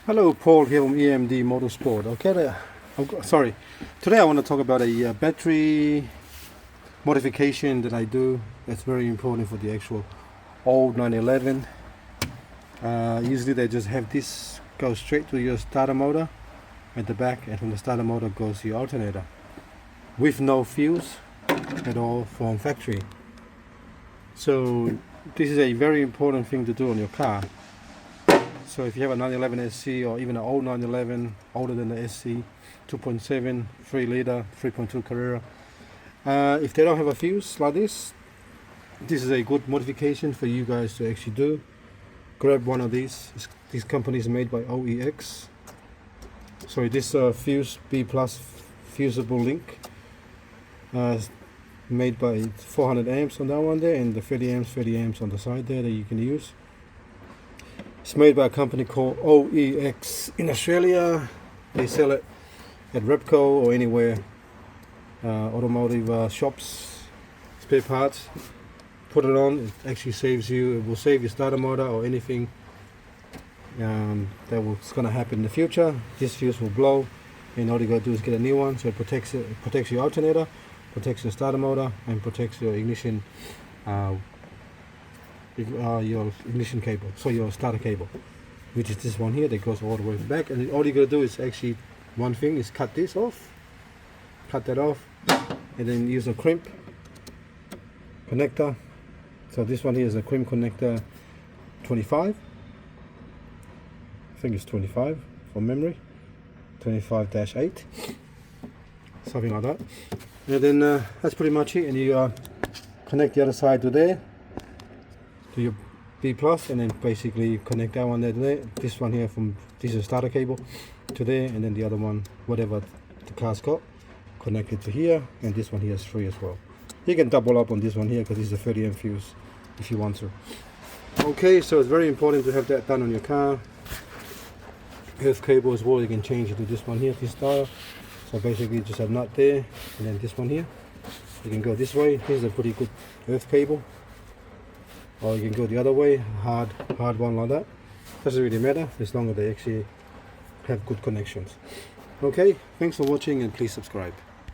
Hello, Paul here from EMD Motorsport. Sorry. Today I want to talk about a battery modification that I do. That's very important for the actual old 911. Usually they just have this go straight to your starter motor at the back, and from the starter motor goes to your alternator with no fuse at all from factory. So this is a very important thing to do on your car. So if you have a 911 SC or even an old 911 older than the SC, 2.7, 3 liter, 3.2 Carrera, if they don't have a fuse like this is a good modification for you guys to actually do. Grab one of these. This company is made by OEX. So this fuse B plus fusible link, made by 400 amps on that one there, and the 30 amps on the side there that you can use. It's made by a company called OEX in Australia. They sell it at Repco or anywhere, automotive shops, spare parts. Put it on, it actually saves you, it will save your starter motor or anything that's going to happen in the future. This fuse will blow, and all you got to do is get a new one, so it protects your alternator, protects your starter motor, and protects your ignition cable, so your starter cable, which is this one here that goes all the way back. And all you gotta do is actually one thing is cut that off, and then use a crimp connector. So this one here is a crimp connector 25, I think it's 25 from memory, 25-8, something like that. And then that's pretty much it, and you connect the other side to there, to your B plus, and then basically connect that one there to there. This one here this is starter cable to there, and then the other one, whatever the car's got, connect it to here, and this one here is free as well. You can double up on this one here because this is a 30 amp fuse if you want to. Okay, so it's very important to have that done on your car. Earth cable as well, you can change it to this one here, this starter. So basically just a nut there, and then this one here. You can go this way. This is a pretty good earth cable. Or you can go the other way, hard one like that. Doesn't really matter as long as they actually have good connections. Okay, thanks for watching, and please subscribe.